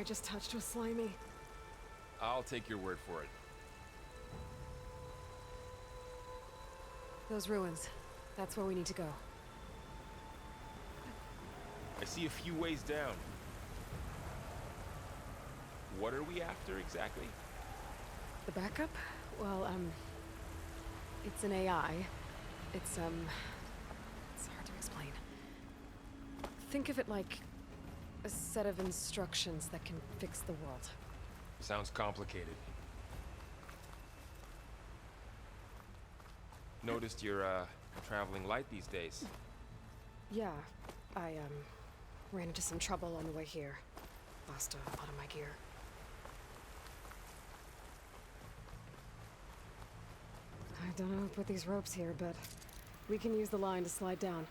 I just touched was slimy. I'll take your word for it. Those ruins. That's where we need to go. I see a few ways down. What are we after exactly? The backup? Well, it's an AI. It's hard to explain. Think of it like a set of instructions that can fix the world. Sounds complicated. Noticed you're, traveling light these days. Yeah, I, ran into some trouble on the way here. Lost a lot of my gear. I don't know who put these ropes here, but we can use the line to slide down.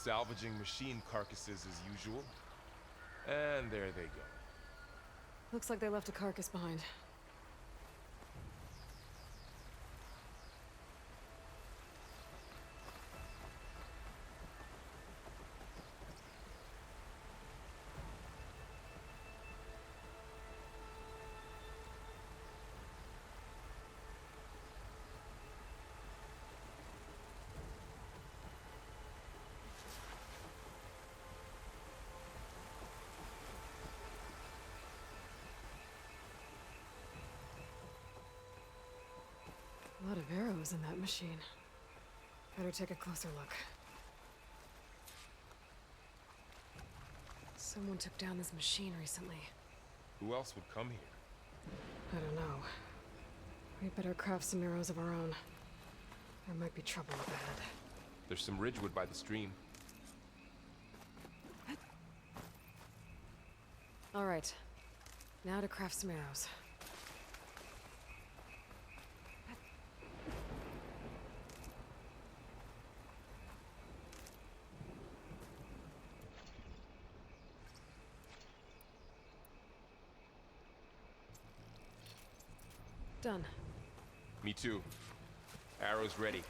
Salvaging machine carcasses as usual. And there they go. Looks like they left a carcass behind. A lot of arrows in that machine. Better take a closer look. Someone took down this machine recently. Who else would come here? I don't know. We better craft some arrows of our own. There might be trouble up ahead. There's some ridgewood by the stream. All right. Now to craft some arrows. Done. Me too. Arrows ready.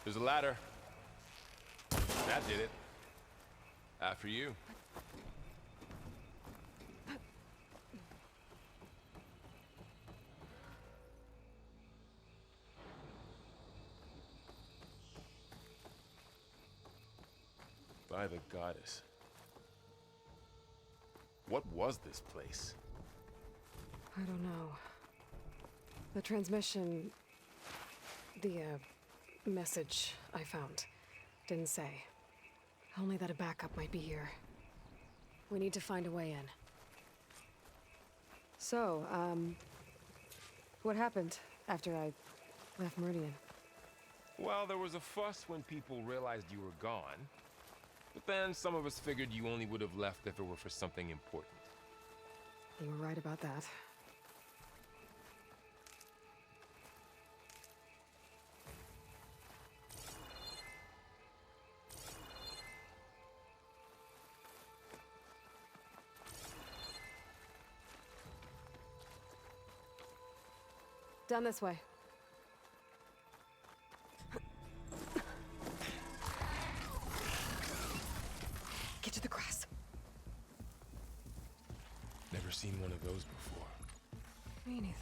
There's a ladder. That did it. After you. By the goddess. What was this place? I don't know. The transmission... the, message I found didn't say. Only that a backup might be here. We need to find a way in. So, what happened after I left Meridian? Well, there was a fuss when people realized you were gone. But then some of us figured you only would have left if it were for something important. You were right about that. Down this way. Get to the grass. Never seen one of those before. Me neither.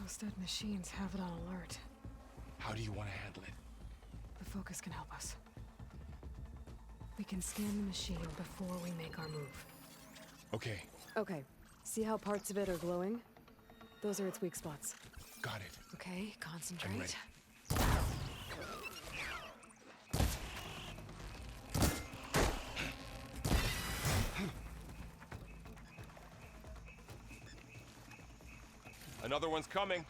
Those dead machines have it on alert. How do you want to handle it? The focus can help us. We can scan the machine before we make our move. Okay. Okay. See how parts of it are glowing? Those are its weak spots. Got it. Okay, concentrate. I'm ready. Another one's coming.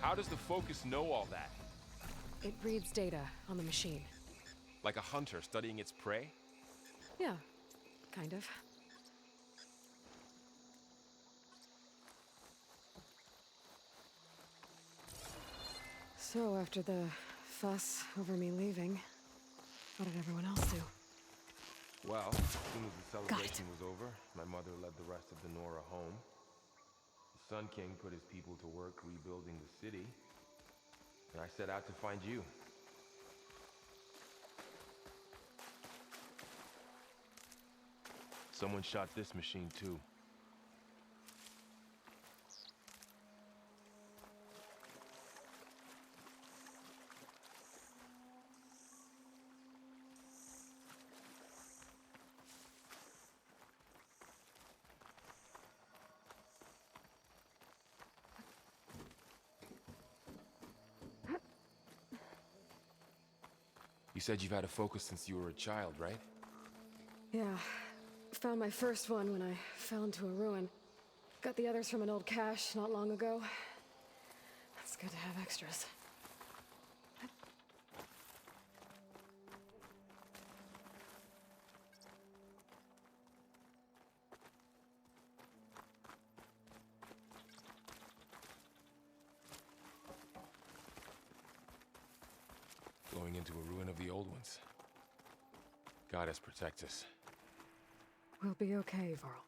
How does the focus know all that? It reads data on the machine. Like a hunter studying its prey? Yeah, kind of. So, after the fuss over me leaving, what did everyone else do? Well, as soon as the celebration was over, my mother led the rest of the Nora home. The Sun King put his people to work rebuilding the city, and I set out to find you. Someone shot this machine too. You said you've had a focus since you were a child, right? Yeah. Found my first one when I fell into a ruin. Got the others from an old cache not long ago. It's good to have extras. Going into a ruin of the old ones. Goddess protect us. We'll be okay, Varl.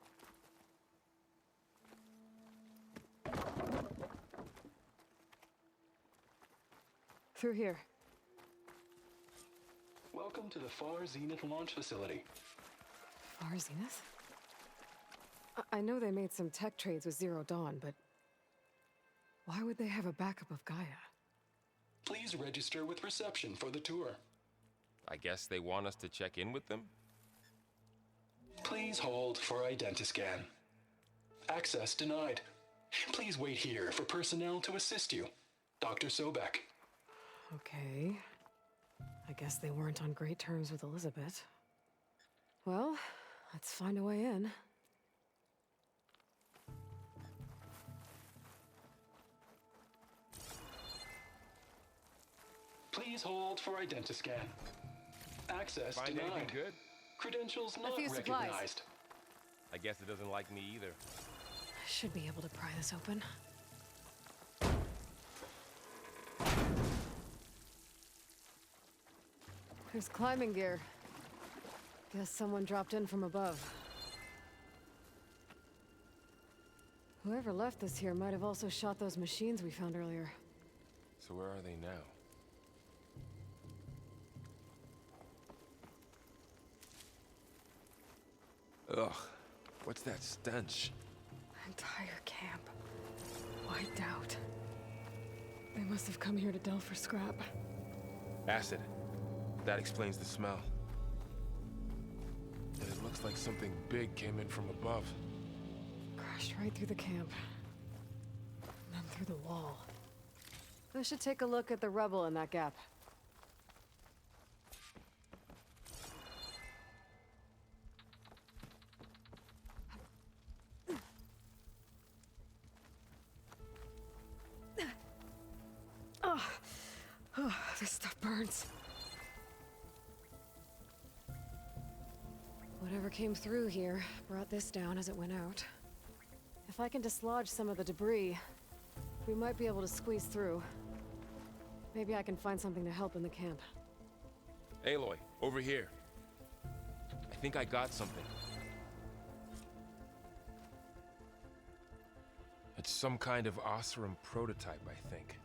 Through here. Welcome to the Far Zenith launch facility. Far Zenith? I know they made some tech trades with Zero Dawn, but why would they have a backup of Gaia? Please register with reception for the tour. I guess they want us to check in with them? Please hold for identiscan. Access denied. Please wait here for personnel to assist you. Dr. Sobek. Okay. I guess they weren't on great terms with Elizabeth. Well, let's find a way in. Please hold for identiscan. Access Find anything denied. good? Credentials not few supplies. recognized. I guess it doesn't like me either. I should be able to pry this open. There's climbing gear. Guess someone dropped in from above. Whoever left this here might have also shot those machines we found earlier. So where are they now? Ugh, what's that stench? Entire camp. Wiped out. They must have come here to delve for scrap. Acid. That explains the smell. And it looks like something big came in from above. Crashed right through the camp. And then through the wall. I should take a look at the rubble in that gap. Oh, this stuff burns. Whatever came through here brought this down as it went out. If I can dislodge some of the debris, we might be able to squeeze through. Maybe I can find something to help in the camp. Aloy, over here. I think I got something. It's some kind of Osram prototype, I think.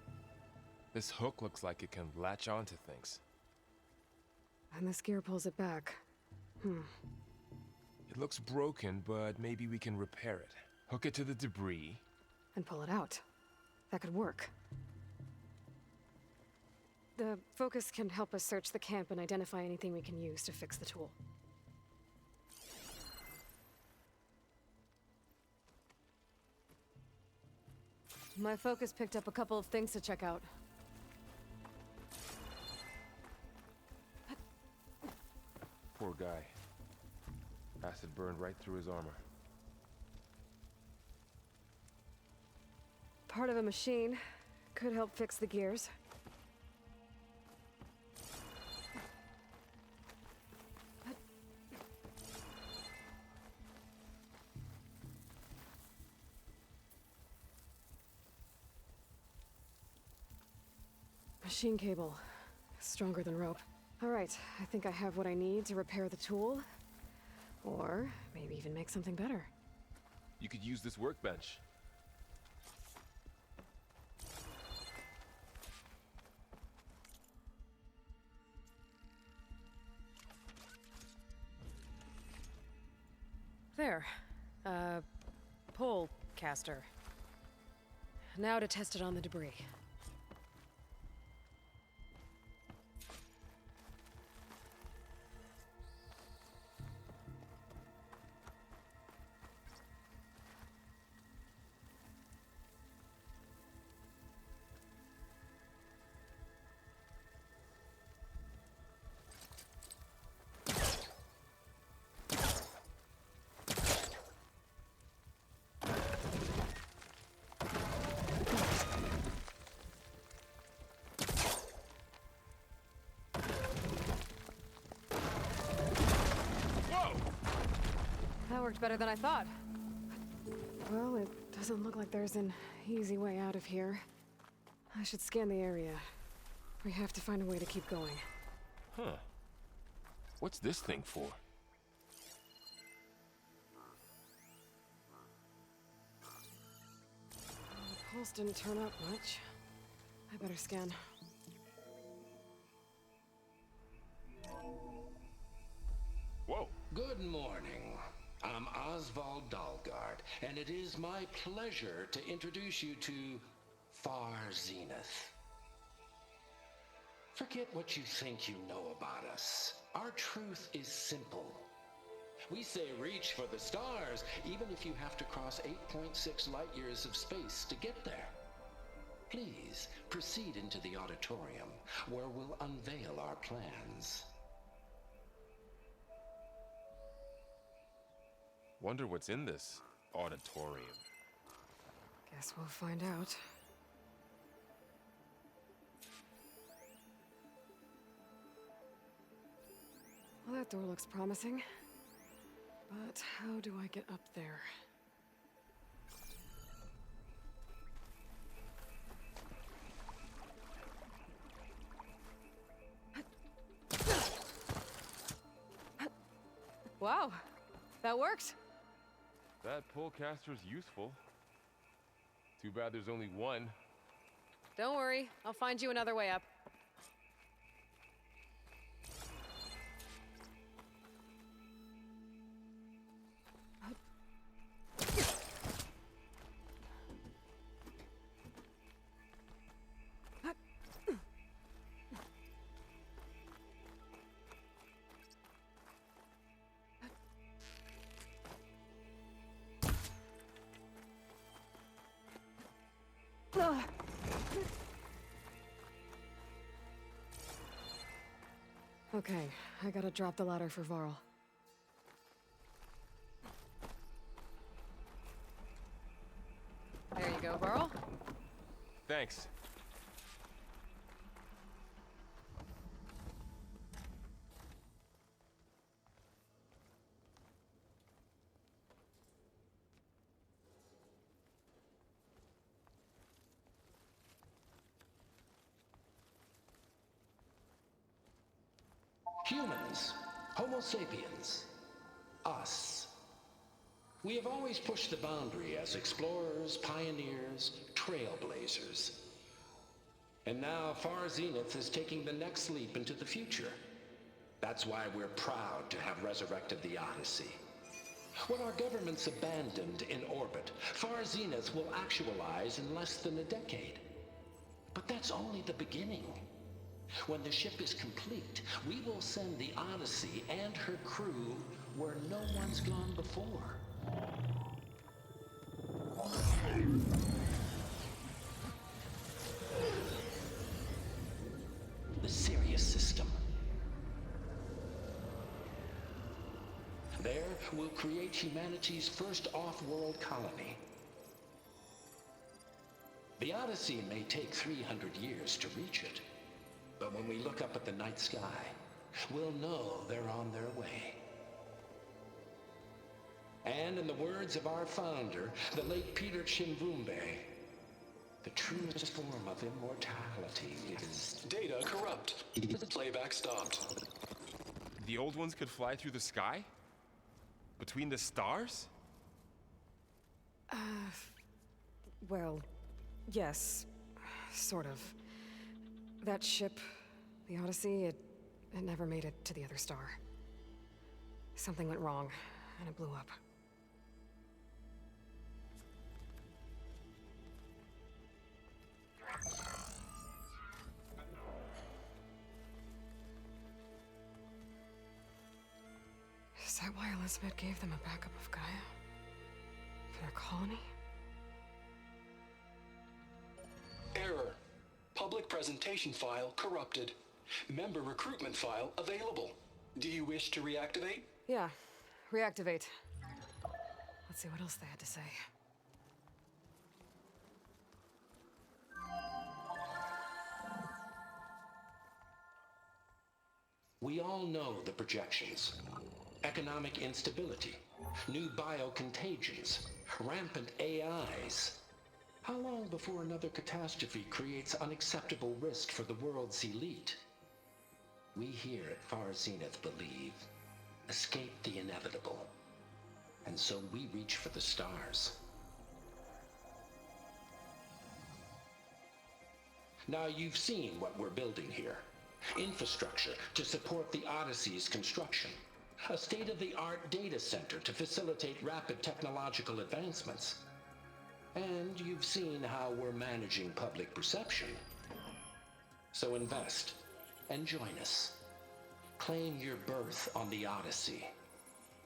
This hook looks like it can latch onto things. And this gear pulls it back. It looks broken, but maybe we can repair it. Hook it to the debris. And pull it out. That could work. The focus can help us search the camp and identify anything we can use to fix the tool. My focus picked up a couple of things to check out. Poor guy. Acid burned right through his armor. Part of a machine. Could help fix the gears. Machine cable. Stronger than rope. All right, I think I have what I need to repair the tool. Or maybe even make something better. You could use this workbench. There. Pole caster. Now to test it on the debris. That worked better than I thought. Well, it doesn't look like there's an easy way out of here. I should scan the area. We have to find a way to keep going. Huh. What's this thing for? The pulse didn't turn up much. I better scan. Whoa. Good morning. I'm Oswald Dalgard, and it is my pleasure to introduce you to Far Zenith. Forget what you think you know about us. Our truth is simple. We say reach for the stars, even if you have to cross 8.6 light years of space to get there. Please proceed into the auditorium, where we'll unveil our plans. Wonder what's in this auditorium. Guess we'll find out. Well, that door looks promising. But how do I get up there? Wow, that worked. That pole caster's useful. Too bad there's only one. Don't worry, I'll find you another way up. Okay, I gotta drop the ladder for Varl. There you go, Varl. Thanks. Humans, Homo sapiens, us. We have always pushed the boundary as explorers, pioneers, trailblazers. And now Far Zenith is taking the next leap into the future. That's why we're proud to have resurrected the Odyssey. What our governments abandoned in orbit, Far Zenith will actualize in less than a decade. But that's only the beginning. When the ship is complete, we will send the Odyssey and her crew where no one's gone before. will create humanity's first off-world colony. The Odyssey may take 300 years to reach it, but when we look up at the night sky, we'll know they're on their way. And in the words of our founder, the late Peter Chimvumbe, the truest form of immortality is... Data corrupt. Playback stopped. The old ones could fly through the sky? Between the stars? Well, yes, sort of. That ship, the Odyssey, it never made it to the other star. Something went wrong, and it blew up. Is that why Elizabeth gave them a backup of Gaia? For their colony? Error. Public presentation file corrupted. Member recruitment file available. Do you wish to reactivate? Yeah, reactivate. Let's see what else they had to say. We all know the projections. Economic instability, new biocontagions, rampant AIs. How long before another catastrophe creates unacceptable risk for the world's elite? We here at Far Zenith believe, escape the inevitable. And so we reach for the stars. Now you've seen what we're building here. Infrastructure to support the Odyssey's construction. A state-of-the-art data center to facilitate rapid technological advancements. And you've seen how we're managing public perception. So invest and join us. Claim your berth on the Odyssey.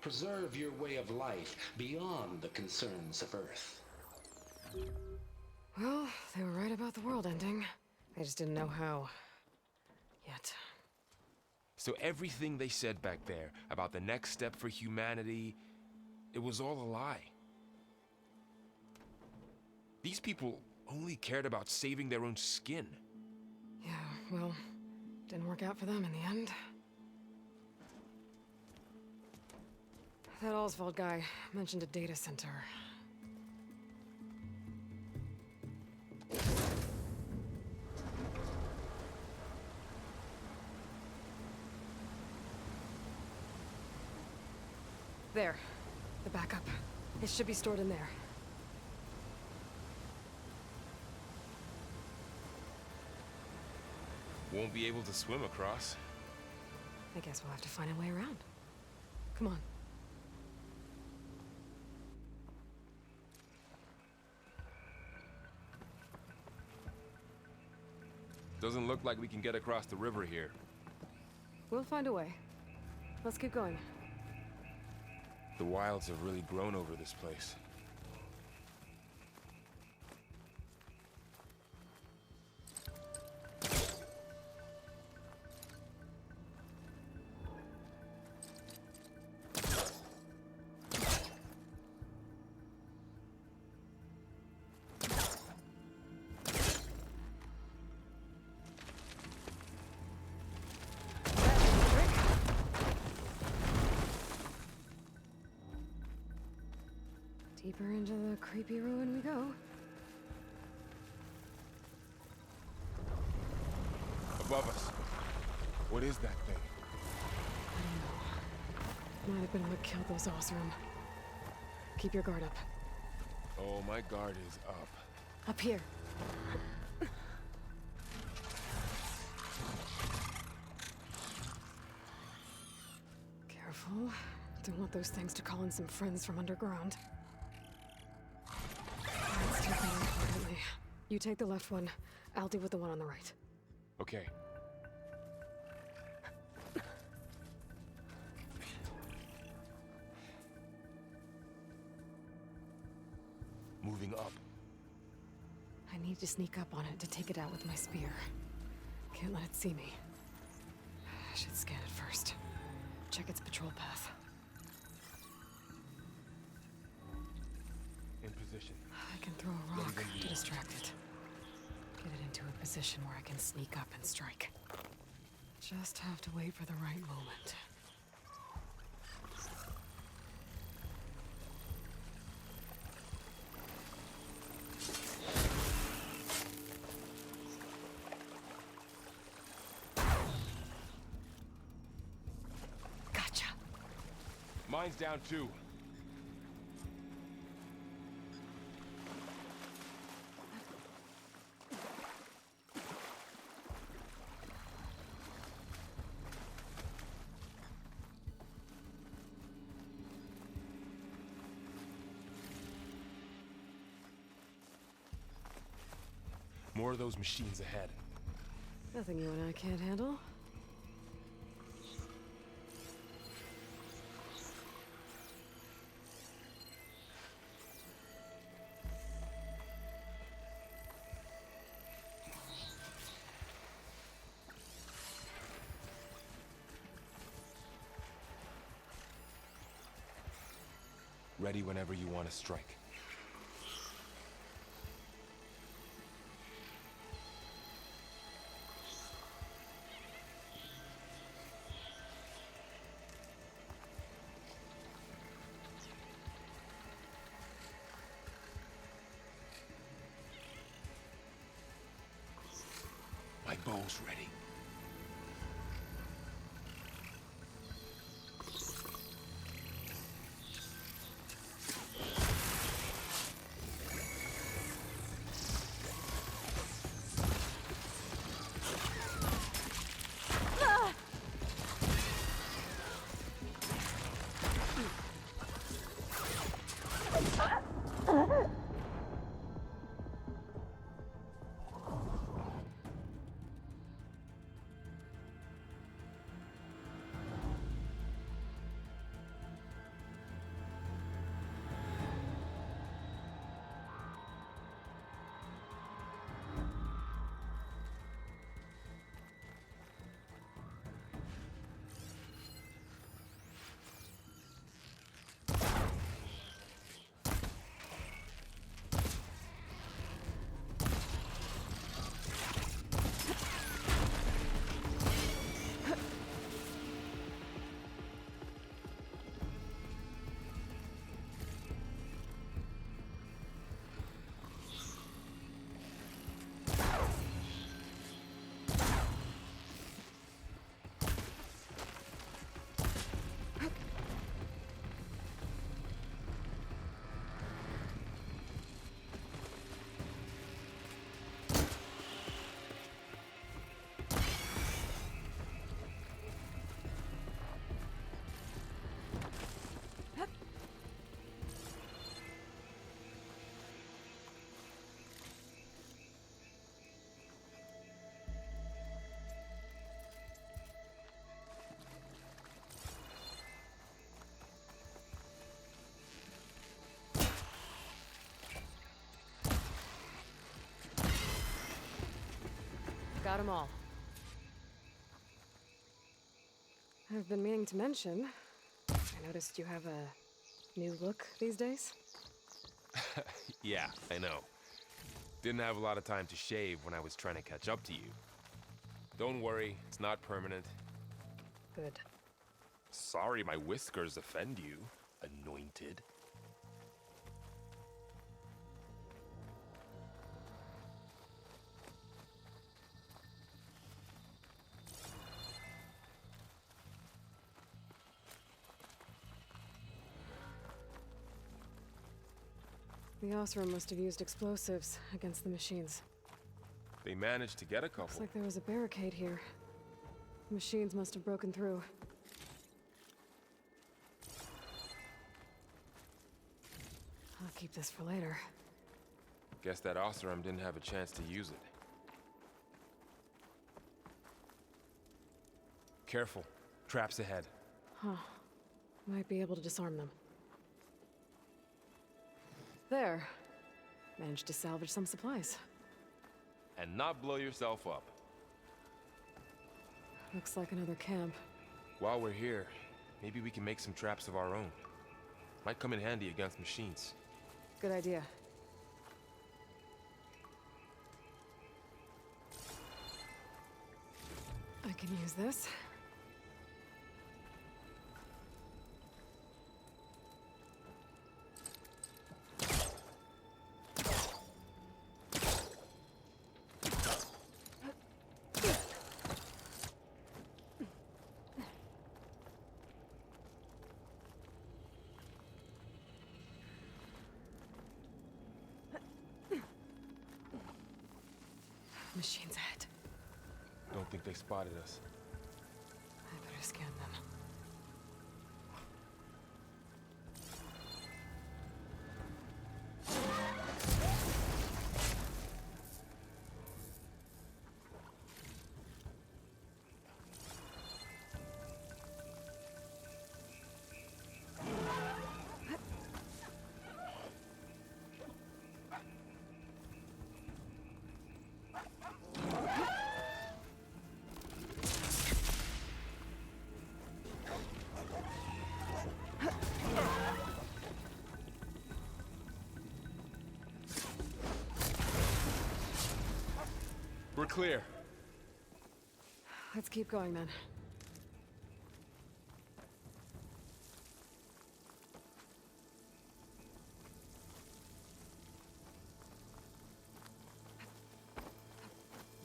Preserve your way of life beyond the concerns of Earth. Well, they were right about the world ending. They just didn't know how. Yet. So everything they said back there about the next step for humanity, it was all a lie. These people only cared about saving their own skin. Yeah, well, didn't work out for them in the end. That Oswald guy mentioned a data center. There. The backup. It should be stored in there. Won't be able to swim across. I guess we'll have to find a way around. Come on. Doesn't look like we can get across the river here. We'll find a way. Let's keep going. The wilds have really grown over this place. Deeper into the creepy ruin we go. Above us. What is that thing? Might have been what killed those Osram. Keep your guard up. Oh, my guard is up. Up here. Careful. Don't want those things to call in some friends from underground. Let's take them quietly. You take the left one. I'll deal with the one on the right. Okay. Moving up. I need to sneak up on it to take it out with my spear. Can't let it see me. I should scan it first. Check its patrol path. position. I can throw a rock to distract it. Get it into a position where I can sneak up and strike. Just have to wait for the right moment. Gotcha. Mine's down too. More of those machines ahead. Nothing you and I can't handle. Ready whenever you want to strike. My bow's ready. Got them all. I've been meaning to mention, I noticed you have a new look these days. Yeah, I know. Didn't have a lot of time to shave when I was trying to catch up to you. Don't worry, it's not permanent. Good. Sorry my whiskers offend you, anointed. The Osram must have used explosives against the machines. They managed to get a couple. Looks like there was a barricade here. The machines must have broken through. I'll keep this for later. Guess that Osram didn't have a chance to use it. Careful. Traps ahead. Huh. Might be able to disarm them. There. Managed to salvage some supplies. And not blow yourself up. Looks like another camp. While we're here, maybe we can make some traps of our own. Might come in handy against machines. Good idea. can use this. Machine's ahead. Don't think they spotted us. I better scan them. We're clear. Let's keep going then.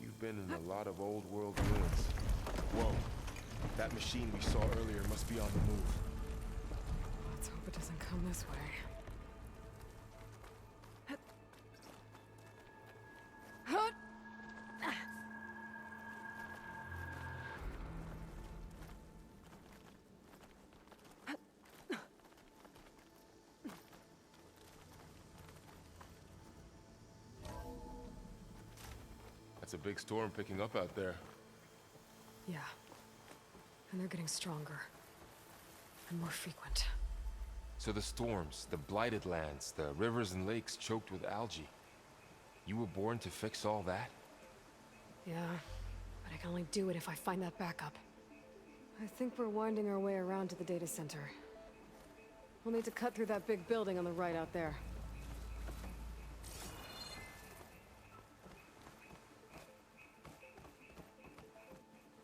You've been in a lot of old world ruins. Whoa. That machine we saw earlier must be on the move. Let's hope it doesn't come this way. It's a big storm picking up out there. Yeah. And they're getting stronger. And more frequent. So the storms, the blighted lands, the rivers and lakes choked with algae. You were born to fix all that? Yeah. But I can only do it if I find that backup. I think we're winding our way around to the data center. We'll need to cut through that big building on the right out there.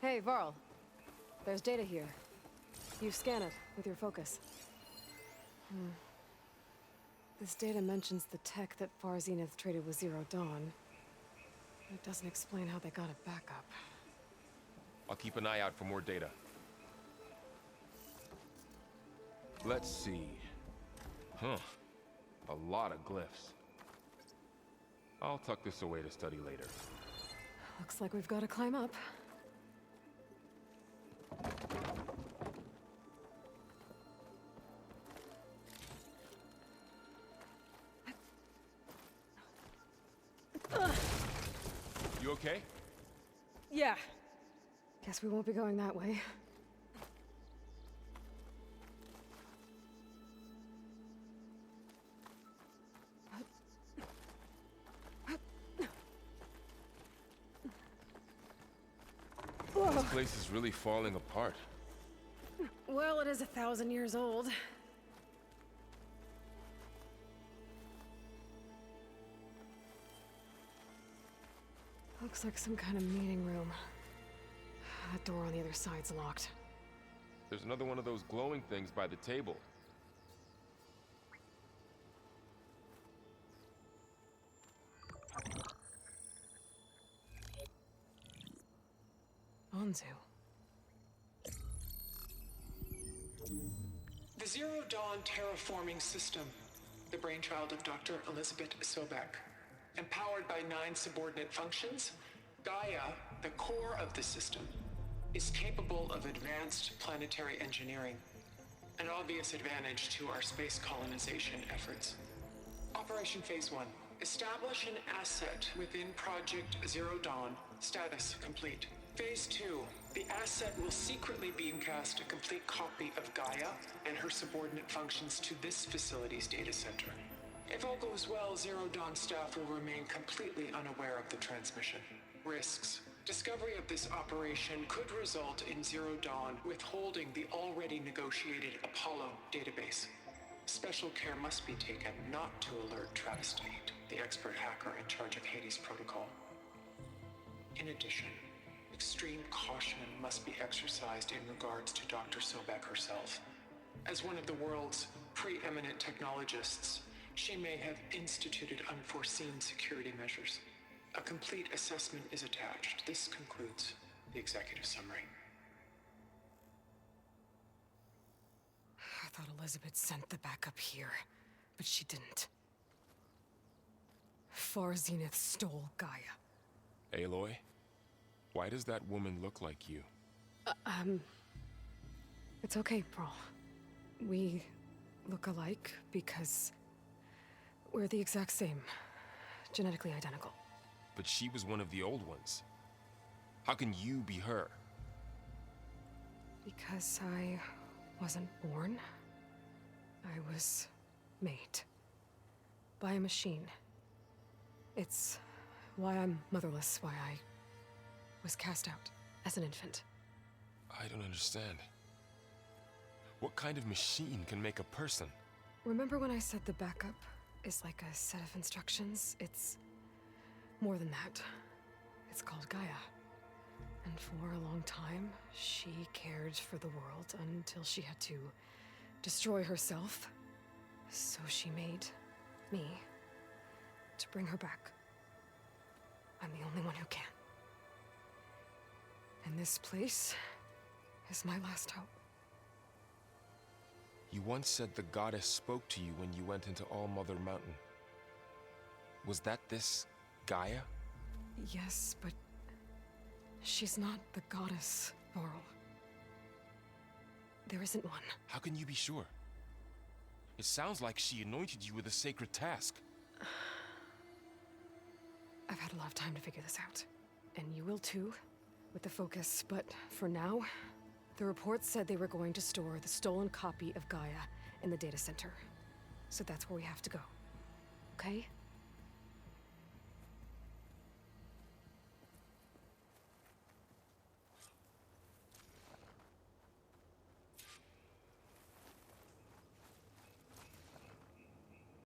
Hey, Varl. There's data here. You scan it with your focus. This data mentions the tech that Far Zenith traded with Zero Dawn. It doesn't explain how they got it back up. I'll keep an eye out for more data. Let's see. Huh. A lot of glyphs. I'll tuck this away to study later. Looks like we've got to climb up. You okay? Yeah. Guess we won't be going that way. This place is really falling apart. Well, it is 1,000 years old. Looks like some kind of meeting room. That door on the other side's locked. There's another one of those glowing things by the table. Anzu. The Zero Dawn terraforming system, the brainchild of Dr. Elizabeth Sobek. Empowered by 9 subordinate functions, Gaia, the core of the system, is capable of advanced planetary engineering, an obvious advantage to our space colonization efforts. Operation Phase 1. Establish an asset within Project Zero Dawn. Status complete. Phase 2. The asset will secretly beamcast a complete copy of Gaia and her subordinate functions to this facility's data center. If all goes well, Zero Dawn staff will remain completely unaware of the transmission. Risks. Discovery of this operation could result in Zero Dawn withholding the already negotiated Apollo database. Special care must be taken not to alert Travis Tate, the expert hacker in charge of Hades Protocol. In addition, Extreme caution must be exercised in regards to Dr. Sobek herself. As one of the world's preeminent technologists, she may have instituted unforeseen security measures. A complete assessment is attached. This concludes the executive summary. I thought Elizabeth sent the backup here, but she didn't. Far Zenith stole Gaia. Aloy? Why does that woman look like you? It's okay, Pearl. We look alike because we're the exact same. Genetically identical. But she was one of the old ones. How can you be her? Because I wasn't born. I was made. By a machine. It's why I'm motherless, why I was cast out as an infant. I don't understand. What kind of machine can make a person? Remember when I said the backup is like a set of instructions? It's more than that. It's called Gaia. And for a long time, she cared for the world until she had to destroy herself. So she made me to bring her back. I'm the only one who can. And this place is my last hope. You once said the goddess spoke to you when you went into All Mother Mountain. Was that this Gaia? Yes, but she's not the goddess, Laurel. There isn't one. How can you be sure? It sounds like she anointed you with a sacred task. I've had a lot of time to figure this out. And you will too, with the focus. But for now, the reports said they were going to store the stolen copy of Gaia in the data center. So that's where we have to go. Okay?